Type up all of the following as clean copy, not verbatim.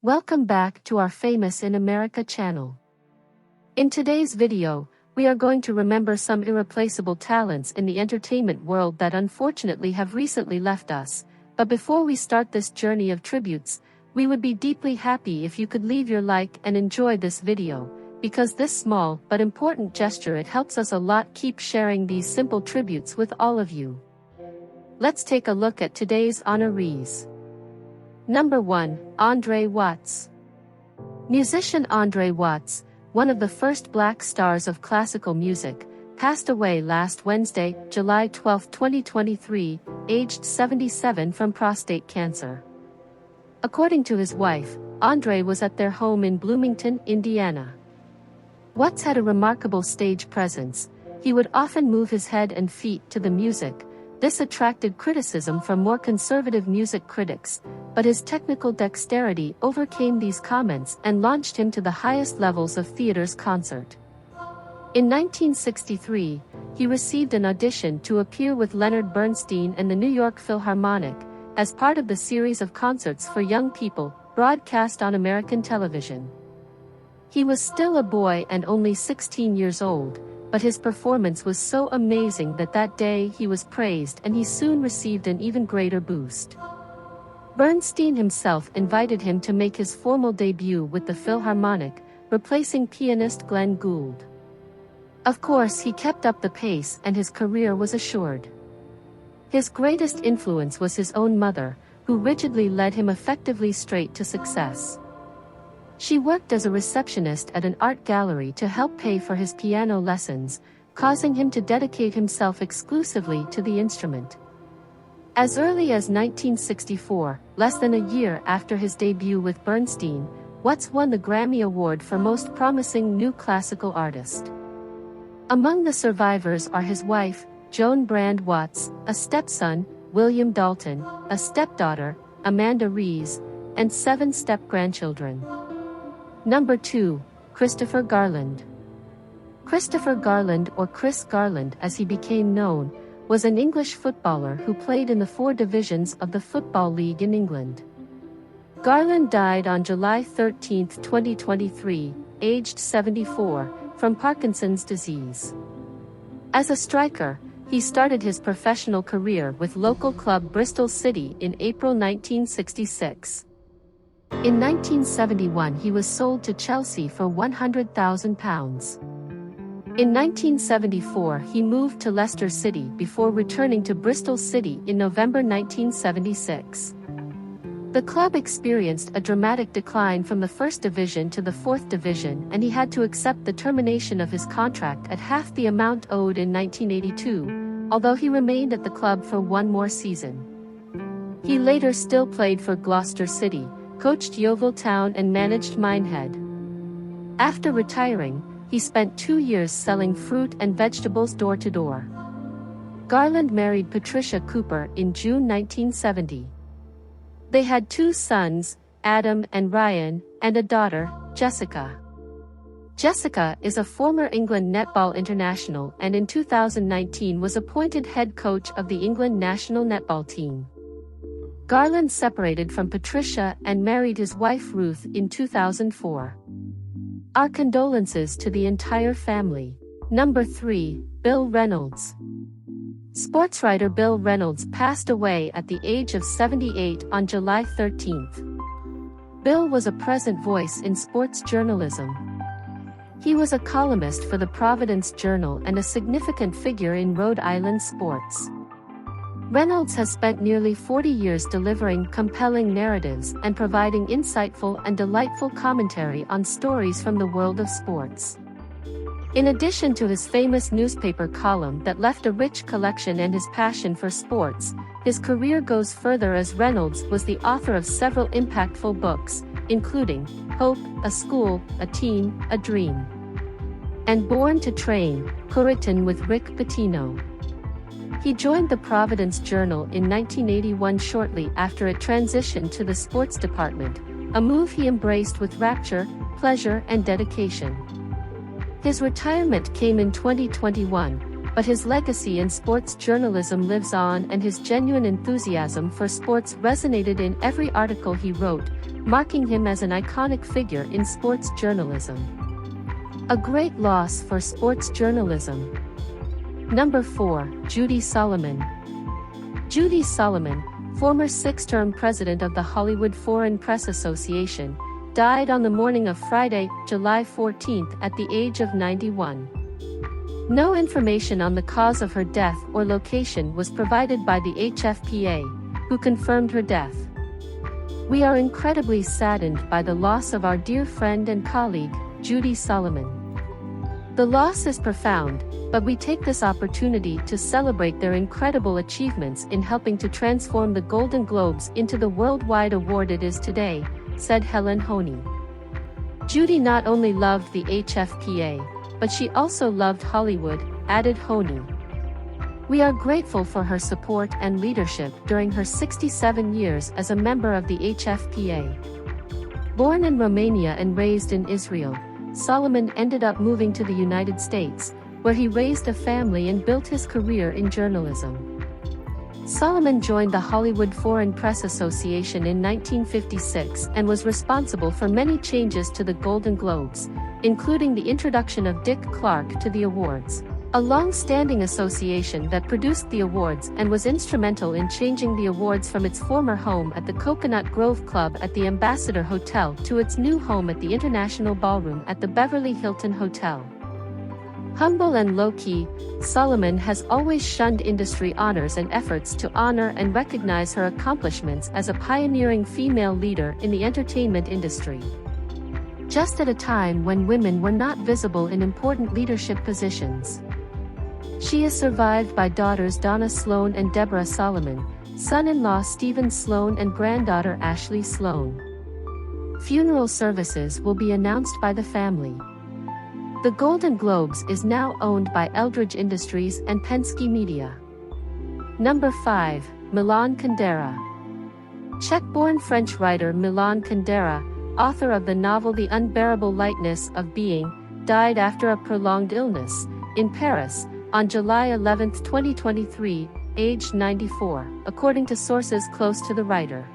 Welcome back to our Famous in America channel. In today's video, we are going to remember some irreplaceable talents in the entertainment world that unfortunately have recently left us. But before we start this journey of tributes, we would be deeply happy if you could leave your like and enjoy this video, because this small but important gesture, it helps us a lot keep sharing these simple tributes with all of you. Let's take a look at today's honorees. Number 1, André Watts. Musician André Watts, one of the first black stars of classical music, passed away last Wednesday, July 12, 2023, aged 77 from prostate cancer. According to his wife, André was at their home in Bloomington, Indiana. Watts had a remarkable stage presence. He would often move his head and feet to the music. This attracted criticism from more conservative music critics, but his technical dexterity overcame these comments and launched him to the highest levels of theater's concert. In 1963, he received an audition to appear with Leonard Bernstein and the New York Philharmonic, as part of the series of concerts for young people, broadcast on American television. He was still a boy and only 16 years old, but his performance was so amazing that day he was praised and he soon received an even greater boost. Bernstein himself invited him to make his formal debut with the Philharmonic, replacing pianist Glenn Gould. Of course, he kept up the pace and his career was assured. His greatest influence was his own mother, who rigidly led him effectively straight to success. She worked as a receptionist at an art gallery to help pay for his piano lessons, causing him to dedicate himself exclusively to the instrument. As early as 1964, less than a year after his debut with Bernstein, Watts won the Grammy Award for Most Promising New Classical Artist. Among the survivors are his wife, Joan Brand Watts, a stepson, William Dalton, a stepdaughter, Amanda Rees, and 7 step-grandchildren. Number 2, Christopher Garland. Christopher Garland, or Chris Garland as he became known, was an English footballer who played in the 4 divisions of the Football League in England. Garland died on July 13, 2023, aged 74, from Parkinson's disease. As a striker, he started his professional career with local club Bristol City in April 1966. In 1971 he was sold to Chelsea for £100,000. In 1974 he moved to Leicester City before returning to Bristol City in November 1976. The club experienced a dramatic decline from the 1st division to the 4th division, and he had to accept the termination of his contract at half the amount owed in 1982, although he remained at the club for 1 more season. He later still played for Gloucester City, coached Yeovil Town and managed Minehead. After retiring, he spent 2 years selling fruit and vegetables door to door. Garland married Patricia Cooper in June 1970. They had 2 sons, Adam and Ryan, and a daughter, Jessica. Jessica is a former England netball international and in 2019 was appointed head coach of the England national netball team. Garland separated from Patricia and married his wife Ruth in 2004. Our condolences to the entire family. Number 3, Bill Reynolds. Sportswriter Bill Reynolds passed away at the age of 78 on July 13. Bill was a present voice in sports journalism. He was a columnist for the Providence Journal and a significant figure in Rhode Island sports. Reynolds has spent nearly 40 years delivering compelling narratives and providing insightful and delightful commentary on stories from the world of sports. In addition to his famous newspaper column that left a rich collection and his passion for sports, his career goes further as Reynolds was the author of several impactful books, including Hope, A School, A Team, A Dream, and Born to Train, co-written with Rick Pitino. He joined the Providence Journal in 1981 shortly after it transitioned to the sports department, a move he embraced with rapture, pleasure and dedication. His retirement came in 2021, but his legacy in sports journalism lives on and his genuine enthusiasm for sports resonated in every article he wrote, marking him as an iconic figure in sports journalism. A great loss for sports journalism. Number 4, Judy Solomon. Judy Solomon, former 6-term president of the Hollywood Foreign Press Association, died on the morning of Friday, July 14 at the age of 91. No information on the cause of her death or location was provided by the HFPA, who confirmed her death. We are incredibly saddened by the loss of our dear friend and colleague, Judy Solomon. The loss is profound, but we take this opportunity to celebrate their incredible achievements in helping to transform the Golden Globes into the worldwide award it is today, said Helen Honey. Judy not only loved the HFPA, but she also loved Hollywood, added Honey. We are grateful for her support and leadership during her 67 years as a member of the HFPA. Born in Romania and raised in Israel, Solomon ended up moving to the United States, where he raised a family and built his career in journalism. Solomon joined the Hollywood Foreign Press Association in 1956 and was responsible for many changes to the Golden Globes, including the introduction of Dick Clark to the awards, a long-standing association that produced the awards and was instrumental in changing the awards from its former home at the Coconut Grove Club at the Ambassador Hotel to its new home at the International Ballroom at the Beverly Hilton Hotel. Humble and low-key, Solomon has always shunned industry honors and efforts to honor and recognize her accomplishments as a pioneering female leader in the entertainment industry. Just at a time when women were not visible in important leadership positions. She is survived by daughters Donna Sloan and Deborah Solomon, son-in-law Stephen Sloan and granddaughter Ashley Sloan. Funeral services will be announced by the family. The Golden Globes is now owned by Eldridge Industries and Penske Media. Number 5, Milan Kundera. Czech-born French writer Milan Kundera, author of the novel The Unbearable Lightness of Being, died after a prolonged illness, in Paris, on July 11, 2023, aged 94, according to sources close to the writer.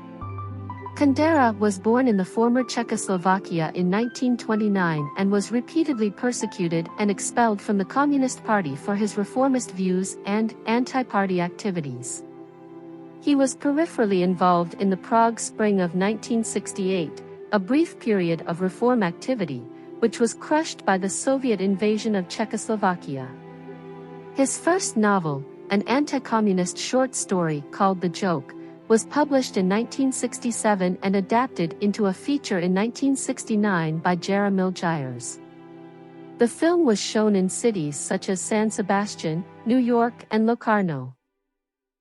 Kundera was born in the former Czechoslovakia in 1929 and was repeatedly persecuted and expelled from the Communist Party for his reformist views and anti-party activities. He was peripherally involved in the Prague Spring of 1968, a brief period of reform activity, which was crushed by the Soviet invasion of Czechoslovakia. His first novel, an anti-communist short story called The Joke, was published in 1967 and adapted into a feature in 1969 by Jaromil Gyers. The film was shown in cities such as San Sebastian, New York and Locarno.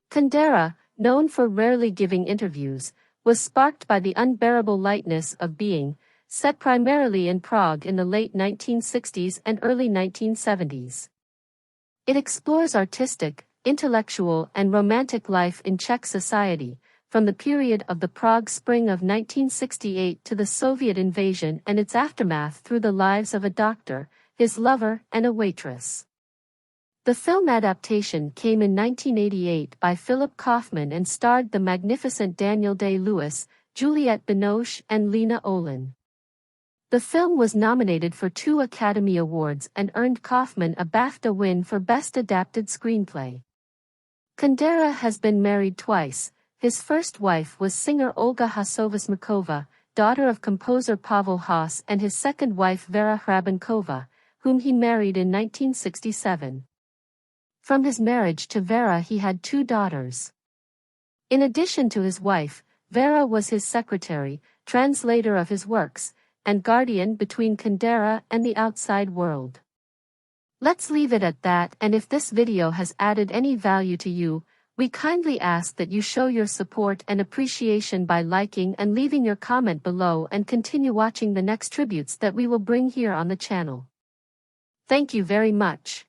Kundera, known for rarely giving interviews, was sparked by The Unbearable Lightness of Being, set primarily in Prague in the late 1960s and early 1970s. It explores artistic, intellectual and romantic life in Czech society, from the period of the Prague Spring of 1968 to the Soviet invasion and its aftermath through the lives of a doctor, his lover, and a waitress. The film adaptation came in 1988 by Philip Kaufman and starred the magnificent Daniel Day-Lewis, Juliette Binoche and Lena Olin. The film was nominated for 2 Academy Awards and earned Kaufman a BAFTA win for Best Adapted Screenplay. Kundera has been married twice. His first wife was singer Olga Hasovas-Makova, daughter of composer Pavel Haas, and his second wife Vera Hrabenkova, whom he married in 1967. From his marriage to Vera he had 2 daughters. In addition to his wife, Vera was his secretary, translator of his works, and guardian between Kundera and the outside world. Let's leave it at that, and if this video has added any value to you, we kindly ask that you show your support and appreciation by liking and leaving your comment below and continue watching the next tributes that we will bring here on the channel. Thank you very much.